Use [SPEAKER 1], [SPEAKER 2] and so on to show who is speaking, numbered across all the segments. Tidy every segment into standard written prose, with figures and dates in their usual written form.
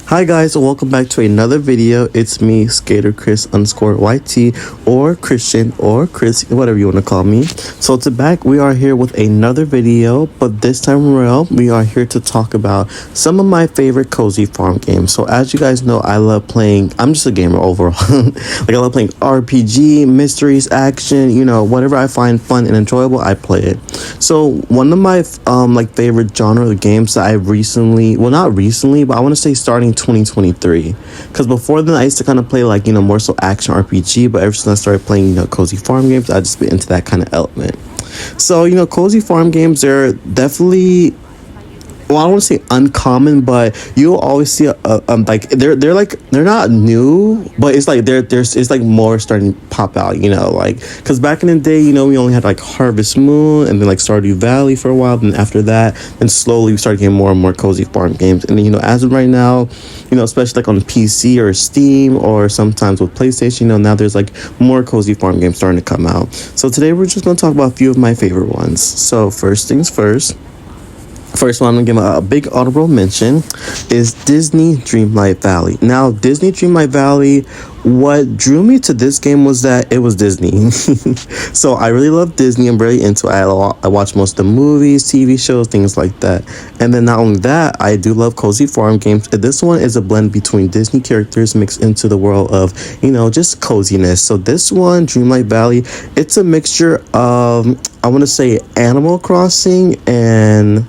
[SPEAKER 1] Hi guys, welcome back to another video. It's me, Skater Chris _YT, or Christian, or Chris, whatever you want to call me. So we are here with another video, but this time around we are here to talk about some of my favorite cozy farm games. So as you guys know, I love playing, I'm just a gamer overall. Like I love playing RPG, mysteries, action, you know, whatever I find fun and enjoyable, I play it. So one of my favorite genre of games that I recently, well not recently, but I want to say starting 2023, because before then I used to kind of play more so action RPG, but ever since I started playing cozy farm games, I just been into that kind of element. So cozy farm games, they're definitely, well, I don't want to say uncommon, but you'll always see they're not new, but it's like it's like more starting to pop out, because back in the day, we only had like Harvest Moon and then like Stardew Valley for a while. Then after that, and slowly we started getting more and more cozy farm games. And then as of right now, especially like on PC or Steam or sometimes with PlayStation, now there's like more cozy farm games starting to come out. So today we're just going to talk about a few of my favorite ones. So first things first. First one I'm gonna give a big honorable mention is Disney Dreamlight Valley. Now, Disney Dreamlight Valley, what drew me to this game was that it was Disney. So I really love Disney. I'm very into it. I watch most of the movies, TV shows, things like that. And then not only that, I do love cozy farm games. This one is a blend between Disney characters mixed into the world of, just coziness. So this one, Dreamlight Valley, it's a mixture of, I want to say, Animal Crossing and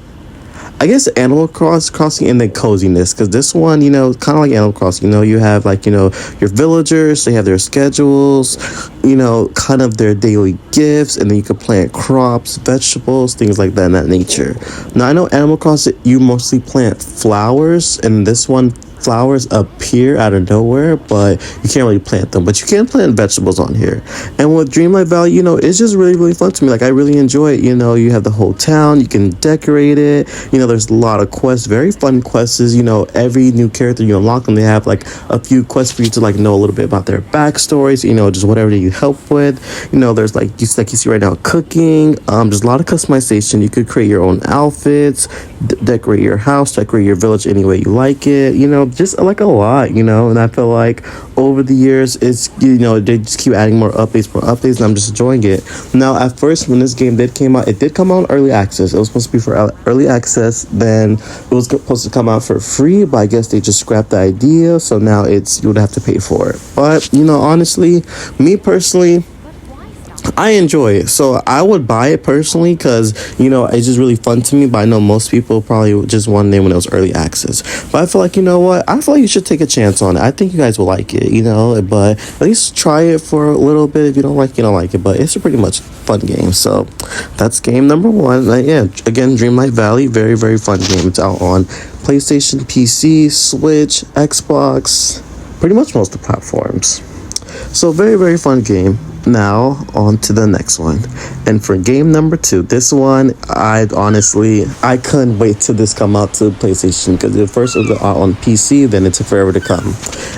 [SPEAKER 1] I guess Animal Crossing and then coziness, because this one, kind of like Animal Crossing, you have your villagers, they have their schedules, kind of their daily gifts, and then you can plant crops, vegetables, things like that in that nature. Now, I know Animal Crossing, you mostly plant flowers, and this one, flowers appear out of nowhere, but you can't really plant them, but you can plant vegetables on here. And with Dreamlight Valley, it's just really fun to me. Like I really enjoy it. You have the whole town, you can decorate it, there's a lot of quests, very fun quests. Every new character you unlock them, they have like a few quests for you to know a little bit about their backstories, just whatever they need help with. There's like you see right now, cooking, there's a lot of customization. You could create your own outfits, decorate your house, decorate your village any way you like it, just like a lot, and I feel like over the years it's they just keep adding more updates, and I'm just enjoying it. Now, at first when this game did come out, it did come out in early access. It was supposed to be for early access, then it was supposed to come out for free, but I guess they just scrapped the idea, so now you would have to pay for it. But honestly, me personally, I enjoy it, so I would buy it personally, because it's just really fun to me. But I know most people probably just wanted it when it was early access. But I feel like I feel like you should take a chance on it. I think you guys will like it, but at least try it for a little bit. If you don't like it, you don't like it, but it's a pretty much fun game. So that's game number one. Yeah, again, Dreamlight Valley, very fun game. It's out on PlayStation, PC, Switch, Xbox, pretty much most of the platforms. So very fun game. Now on to the next one, and for game number two, this one I couldn't wait till this come out to PlayStation, because at first it was out on PC, then it took forever to come.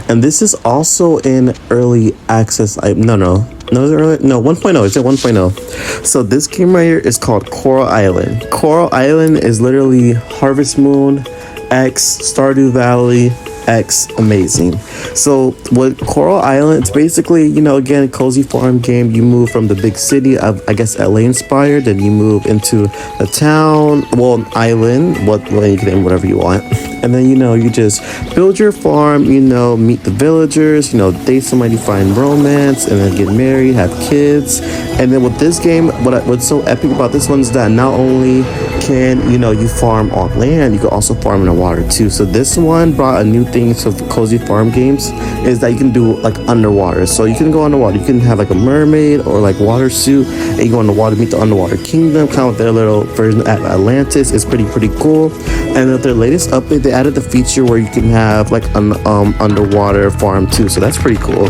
[SPEAKER 1] And this is also in early access. 1.0. It's at 1.0. So this game right here is called Coral Island. Coral Island is literally Harvest Moon X Stardew Valley X amazing. So with Coral Island, it's basically, again, cozy farm game. You move from the big city of, I guess, LA inspired, then you move into a town, well, an island, you can name whatever you want. And then, you just build your farm, meet the villagers, date somebody, find romance, and then get married, have kids. And then with this game, what's so epic about this one is that not only can, you farm on land, you can also farm in the water too. So this one brought a new thing to cozy farm games, is that you can do like underwater. So you can go underwater, you can have like a mermaid or like water suit, and you go underwater, meet the underwater kingdom, kind of like their little version at Atlantis. It's pretty cool. And with their latest update, they added the feature where you can have like an underwater farm too, so that's pretty cool.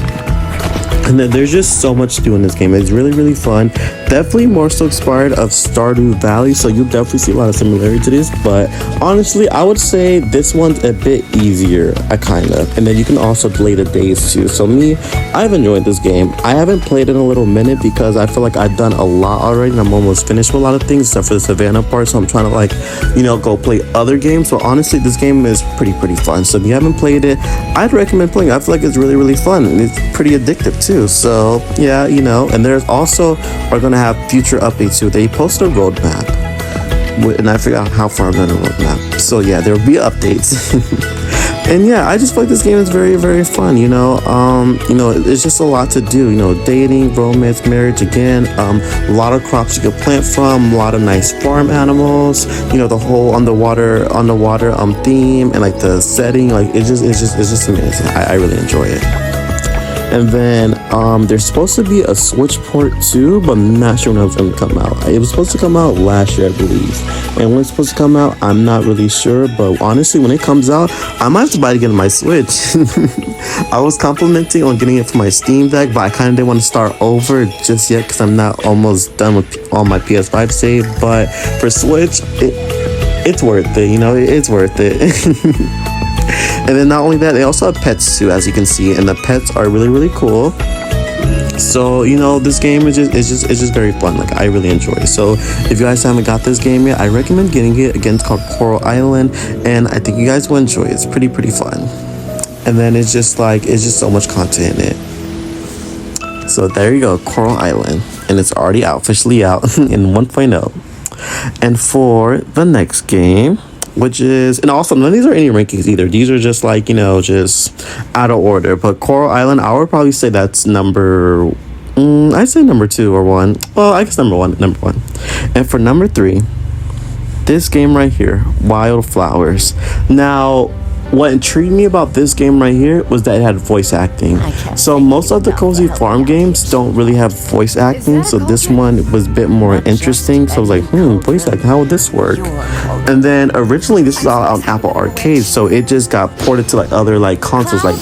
[SPEAKER 1] And then there's just so much to do in this game. It's really, really fun. Definitely more so inspired of Stardew Valley, so you'll definitely see a lot of similarity to this. But honestly, I would say this one's a bit easier, kind of. And then you can also delay the days too. So me, I've enjoyed this game. I haven't played in a little minute because I feel like I've done a lot already and I'm almost finished with a lot of things except for the Savannah part. So I'm trying to like, go play other games. So honestly, this game is pretty fun. So if you haven't played it, I'd recommend playing it. I feel like it's really, really fun and it's pretty addictive too. So yeah, and there's also are going to have future updates too. They post a roadmap and I forgot how far I'm going to roadmap. So yeah, there will be updates. And yeah, I just feel like this game is very, very fun. It's just a lot to do. Dating, romance, marriage. Again, a lot of crops you can plant from. A lot of nice farm animals. The whole underwater theme and like the setting. Like it's just amazing. I really enjoy it. And then there's supposed to be a Switch port too, but I'm not sure when it's going to come out. It was supposed to come out last year, I believe. And when it's supposed to come out, I'm not really sure. But honestly, when it comes out, I might have to buy it again on my Switch. I was complimenting on getting it for my Steam Deck, but I kind of didn't want to start over just yet because I'm not almost done with all my PS5 save. But for Switch, it's worth it. It's worth it. And then not only that, they also have pets too, as you can see, and the pets are really, really cool. So this game is just very fun. Like I really enjoy it. So if you guys haven't got this game yet, I recommend getting it. Again, it's called Coral Island, and I think you guys will enjoy it. It's pretty fun. And then it's just so much content in it. So there you go, Coral Island, and it's already officially out in 1.0. And for the next game, which is, and also none of these are any rankings either. These are just like, just out of order. But Coral Island, I would probably say that's I'd say number 2 or 1. Well, I guess number one. And for number 3, this game right here, Wildflowers. Now, what intrigued me about this game right here was that it had voice acting. So most of the Cozy Farm games don't really have voice acting, so this one was a bit more interesting. So I was like, voice acting, how would this work? And then originally this was out on Apple Arcade, so it just got ported to like other like consoles, like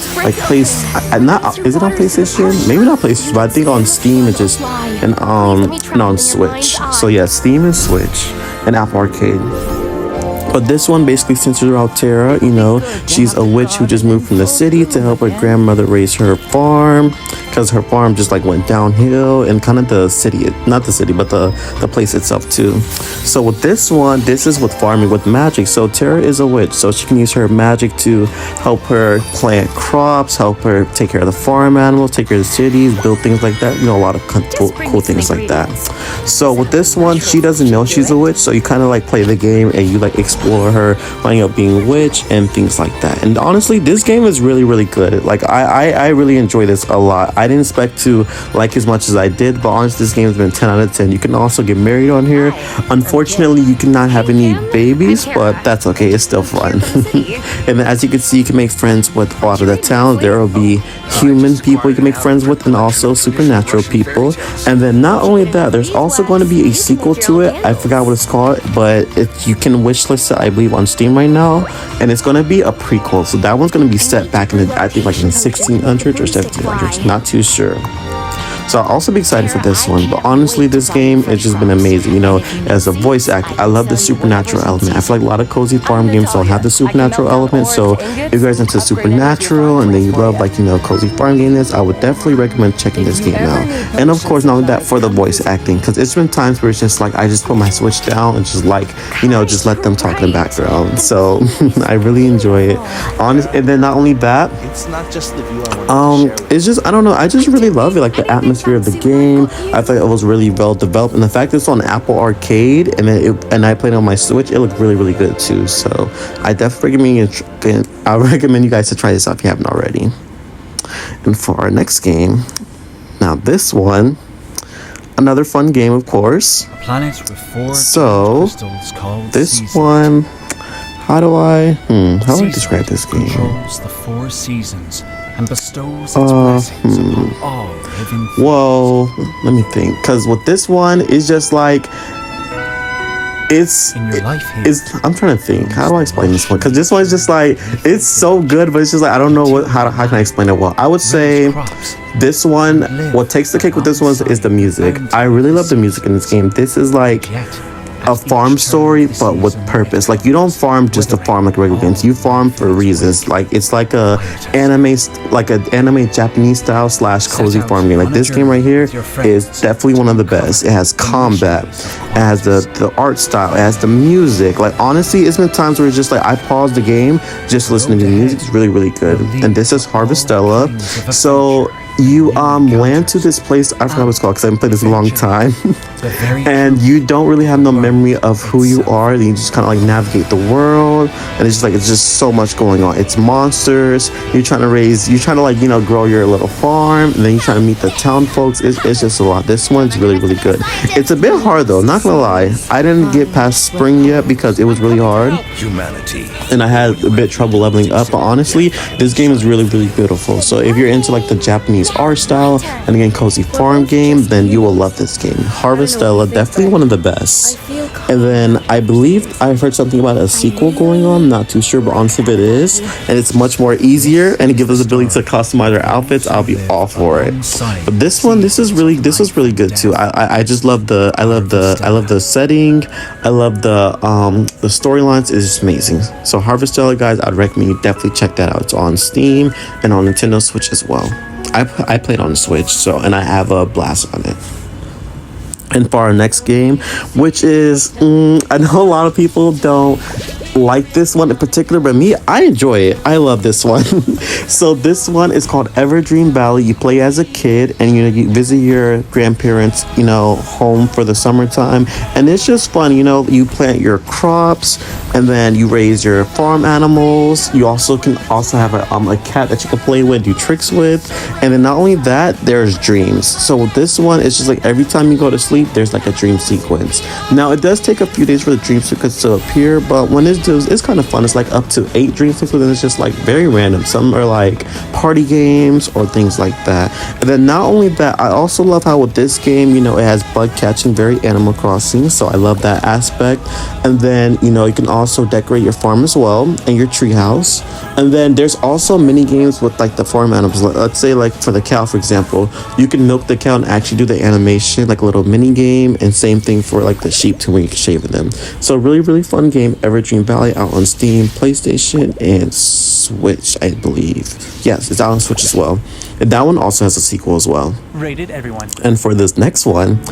[SPEAKER 1] is it on PlayStation? Maybe not PlayStation, but I think on Steam and on Switch. So yeah, Steam and Switch and Apple Arcade. But this one basically centers around Tara. She's a witch who just moved from the city to help her grandmother raise her farm, because her farm just like went downhill, and kind of the city, not the city, but the place itself too. So with this one, this is with farming with magic. So Tara is a witch, so she can use her magic to help her plant crops, help her take care of the farm animals, take care of the cities, build things like that. A lot of cool things like that. So with this one, she doesn't know she's a witch, so you kind of like play the game and you like explore her, finding out being a witch and things like that. And honestly, this game is really, really good. Like I really enjoy this a lot. I didn't expect to like as much as I did, but honestly, this game has been 10 out of 10. You can also get married on here. Unfortunately, you cannot have any babies, but that's okay. It's still fun. And then as you can see, you can make friends with a lot of the towns. There will be human people you can make friends with, and also supernatural people. And then not only that, there's also going to be a sequel to it. I forgot what it's called, but you can wishlist it, I believe, on Steam right now, and it's going to be a prequel. So that one's going to be set back in I think like in 1600s or 1700s, not too sure. So I'll also be excited for this one. But honestly, this game has just been amazing. As a voice act, I love the supernatural element. I feel like a lot of Cozy Farm games don't have the supernatural element. So if you guys into supernatural and then you love like, Cozy Farm games, I would definitely recommend checking this game out. And of course, not only that, for the voice acting, because it's been times where it's just like I just put my Switch down and just like, just let them talk in the background. So I really enjoy it. And then not only that, it's not just the view it's just, I don't know, I just really love it. Like the atmosphere of the game, I thought it was really well developed, and the fact it's on Apple Arcade and I played it on my Switch, it looked really, really good too. So I definitely recommend you guys to try this out if you haven't already. And for our next game, now this one, another fun game, of course. A planet with 4 crystals called this seasons. One, how do I describe this game? Controls the 4 seasons and bestows its blessings upon all living things. Whoa, let me think. Because with this one, it's just like it's I'm trying to think, how do I explain this one, because this one's just like, it's so good, but it's just like, I don't know how can I explain it well. I would say this one, what takes the cake with this one is the music. I really love the music in this game. This is like a farm story, but with purpose. Like, you don't farm just to farm like regular games. You farm for reasons. Like, it's like an anime Japanese style / cozy farm game. Like, this game right here is definitely one of the best. It has combat, it has the art style, it has the music. Like, honestly, it's been times where it's just like I paused the game just listening to the music. It's really, really good. And this is Harvestella. So you land to this place, I forgot what it's called because I haven't played this in a long time. And you don't really have no memory of who you are. You just kind of like navigate the world, and it's just so much going on. It's monsters. You're trying to like, you know, grow your little farm, and then you're trying to meet the town folks. It's just a lot. This one's really, really good. It's a bit hard though, not gonna lie. I didn't get past spring yet because it was really hard, and I had a bit trouble leveling up. But honestly, this game is really, really beautiful. So if you're into like the Japanese art style and again cozy farm game, then you will love this game. Harvestella, definitely one of the best. And then I believe I've heard something about a sequel going on, not too sure, but honestly if it is, and it's much more easier and it gives us the ability to customize our outfits, I'll be all for it. But this was really good too. I just love the setting. I love the storylines is just amazing. So Harvestella, guys, I'd recommend you definitely check that out. It's on Steam and on Nintendo Switch as well. I played on the Switch, so, and I have a blast on it. And for our next game, which is, I know a lot of people don't like this one in particular, but me, I enjoy it. I love this one. So this one is called Everdream Valley. You play as a kid, and you visit your grandparents, home for the summertime, and it's just fun. You plant your crops, and then you raise your farm animals. You can have a cat that you can play with, do tricks with, and then not only that, there's dreams. So with this one, it's just like every time you go to sleep, there's like a dream sequence. Now it does take a few days for the dream sequence to appear, but when it's kind of fun. It's like up to 8 dream sequences, and it's just like very random. Some are like party games or things like that. And then not only that, I also love how with this game, it has bug catching, very Animal Crossing, so I love that aspect. And then you can also decorate your farm as well and your tree house. And then there's also mini games with like the farm animals. Let's say like for the cow, for example, you can milk the cow and actually do the animation, like a little mini game. And same thing for like the sheep too, when you can shave them. So really, really fun game, Everdream Valley, out on Steam, PlayStation, and Switch, I believe. Yes, it's out on Switch as well. And that one also has a sequel as well.
[SPEAKER 2] Rated everyone.
[SPEAKER 1] And for this next one,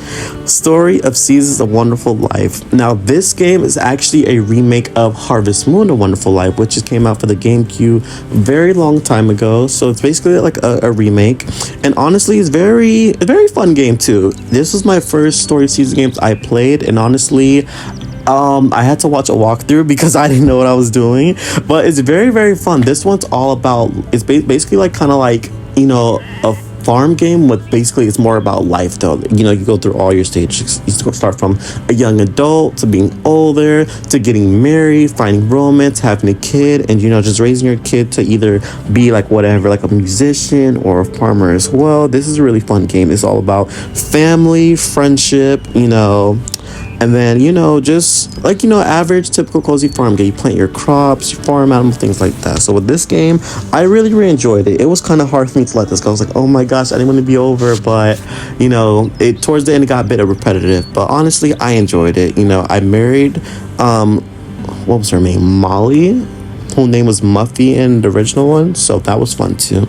[SPEAKER 1] Story of Seasons: A Wonderful Life. Now, this game is actually a remake of Harvest Moon: A Wonderful Life, which just came out for the GameCube a very long time ago. So it's basically like a remake. And honestly, it's a very fun game too. This was my first Story of Seasons games I played, and honestly, I had to watch a walkthrough because I didn't know what I was doing, but it's very, very fun. This one's all about, it's basically like kind of like, a farm game with basically it's more about life though. You go through all your stages. You start from a young adult to being older to getting married, finding romance, having a kid, and just raising your kid to either be like whatever, like a musician or a farmer as well. This is a really fun game. It's all about family, friendship, and then, just like, average, typical cozy farm game. You plant your crops, you farm animals, things like that. So with this game, I really, really enjoyed it. It was kind of hard for me to let this go. I was like, oh my gosh, I didn't want to be over. But, towards the end, it got a bit repetitive. But honestly, I enjoyed it. I married, what was her name? Molly, whose name was Muffy in the original one. So that was fun too.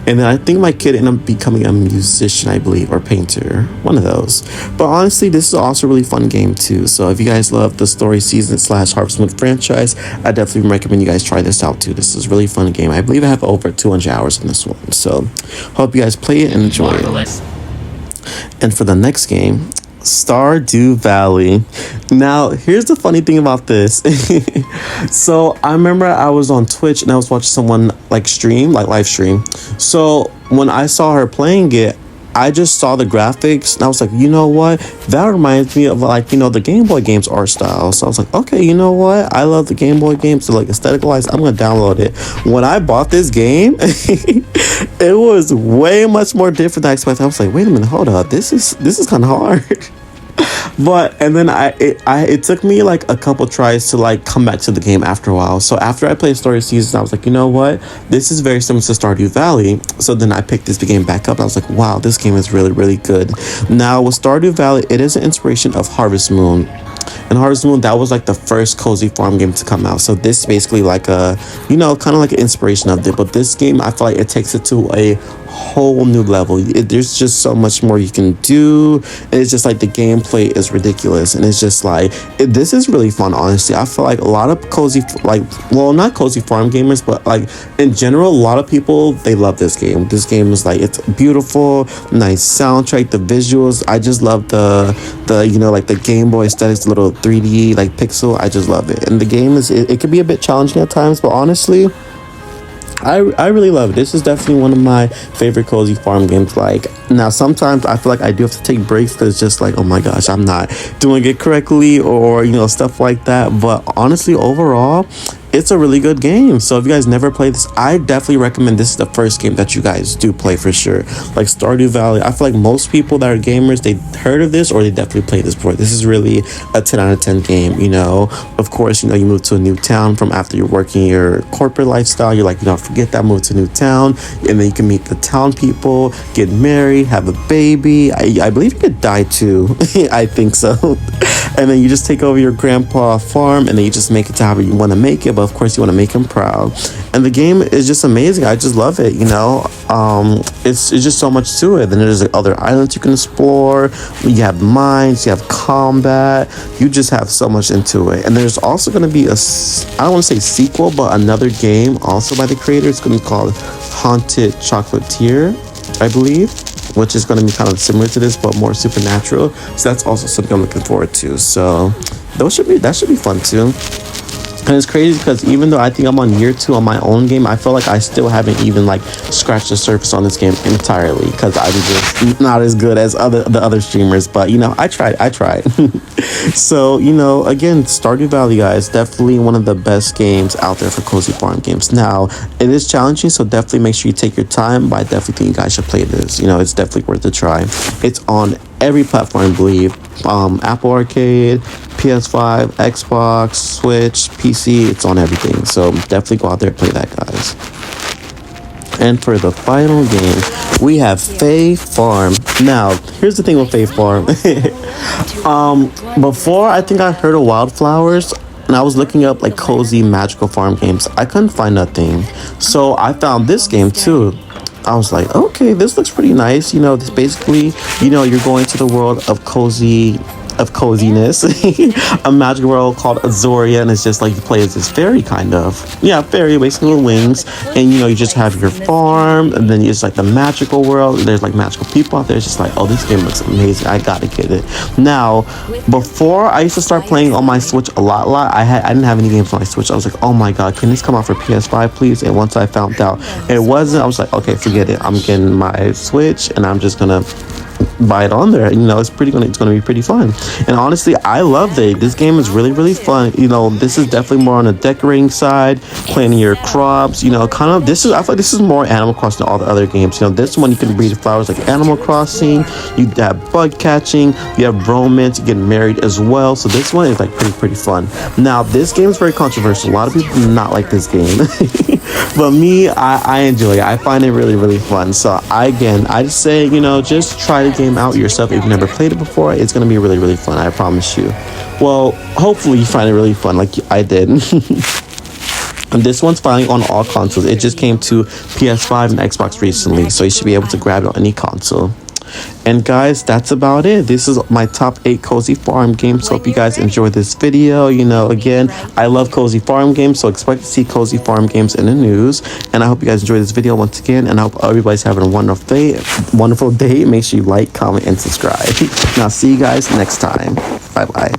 [SPEAKER 1] And then I think my kid ended up becoming a musician, I believe, or painter, one of those. But honestly, this is also a really fun game too. So if you guys love the Story Season / Harvest Moon franchise, I definitely recommend you guys try this out too. This is a really fun game. I believe I have over 200 hours in this one. So hope you guys play it and enjoy it. And for the next game, Stardew Valley. Now, here's the funny thing about this. So I remember I was on Twitch and I was watching someone live stream. So when I saw her playing it, I just saw the graphics and I was like, you know what? That reminds me of the Game Boy games art style. So I was like, okay, you know what? I love the Game Boy games. So like aesthetic wise, I'm gonna download it. When I bought this game, it was way much more different than I expected. I was like, wait a minute, hold up. This is kind of hard. But and then it took me like a couple tries to like come back to the game after a while. So after I played Story Season, I was like, you know what, this is very similar to Stardew Valley. So then I picked this game back up. I was like, wow, this game is really, really good. Now with Stardew Valley, it is an inspiration of Harvest Moon. And Harvest Moon, that was like the first cozy farm game to come out. So this is basically like a, you know, kind of like an inspiration of it. But this game, I feel like it takes it to a whole new level. There's just so much more you can do. And it's just like the gameplay is ridiculous. And it's just like, this is really fun, honestly. I feel like a lot of cozy, like, well, not cozy farm gamers, but like in general, a lot of people, they love this game. This game is like, it's beautiful, nice soundtrack, the visuals. I just love the you know, like the Game Boy aesthetics, the little 3D like pixel. I just love it. And the game is, it can be a bit challenging at times, but honestly, I really love it. This is definitely one of my favorite cozy farm games. Like, now sometimes I feel like I do have to take breaks because it's just like, oh my gosh, I'm not doing it correctly, or you know, stuff like that. But honestly, overall, it's a really good game. So if you guys never played this, I definitely recommend this is the first game that you guys do play for sure. Like Stardew Valley, I feel like most people that are gamers, they heard of this or they definitely played this before. This is really a 10 out of 10 game, you know. Of course, you know, you move to a new town from after you're working your corporate lifestyle. You're like, you know, forget that, move to a new town, and then you can meet the town people, get married, have a baby. I believe you could die too. I think so. And then you just take over your grandpa's farm, and then you just make it to however you want to make it. But of course, you want to make him proud. And the game is just amazing. I just love it. You know, it's just so much to it. Then there's like other islands you can explore. You have mines. You have combat. You just have so much into it. And there's also going to be I don't want to say sequel, but another game also by the creator. It's going to be called Haunted Chocolatier, I believe, which is going to be kind of similar to this but more supernatural. So that's also something I'm looking forward to. So that should be fun too. And it's crazy because even though I think I'm on year 2 on my own game, I feel like I still haven't even like scratched the surface on this game entirely because I'm just not as good as the other streamers. But you know, I tried. So you know, again, Stardew Valley, guys, definitely one of the best games out there for cozy farm games. Now it is challenging, so definitely make sure you take your time. But I definitely think you guys should play this. You know, it's definitely worth a try. It's on every platform, I believe. Apple Arcade, PS5, Xbox, Switch, PC, it's on everything. So definitely go out there and play that, guys. And for the final game, we have Fae Farm. Now, here's the thing with Fae Farm. Before, I think I heard of Wildflowers, and I was looking up like cozy magical farm games. I couldn't find nothing. So I found this game too. I was like, okay, this looks pretty nice. You know, this basically, you know, you're going to the world of coziness, a magic world called Azoria, and it's just like you play as this fairy, kind of, yeah, fairy basically with wings. And you know, you just have your farm, and then it's like the magical world, and there's like magical people out there. It's just like, oh, this game looks amazing, I gotta get it. Now, before I used to start playing on my Switch a lot, I didn't have any games on my Switch. I was like, oh my god, can this come out for PS5 please? And once I found out it wasn't, I was like, okay, forget it, I'm getting my Switch and I'm just gonna buy it on there. You know, it's gonna be pretty fun. And honestly, I love it. This game is really, really fun. You know, this is definitely more on the decorating side, planting your crops, you know, kind of, I feel like this is more Animal Crossing than all the other games. You know, this one you can breed flowers like Animal Crossing, you have bug catching, you have romance, you get married as well. So this one is like pretty fun. Now, this game is very controversial. A lot of people do not like this game. But me, I enjoy it. I find it really, really fun. So I just say, you know, just try the game out yourself. If you've never played it before, it's going to be really, really fun. I promise you. Well, hopefully you find it really fun like I did. And this one's finally on all consoles. It just came to PS5 and Xbox recently, so you should be able to grab it on any console. And guys, that's about it. This is my top 8 cozy farm games. So hope you guys enjoyed this video. You know, again, I love cozy farm games, so expect to see cozy farm games in the news. And I hope you guys enjoyed this video once again, and I hope everybody's having a wonderful day. Make sure you like, comment, and subscribe. Now see you guys next time. Bye bye.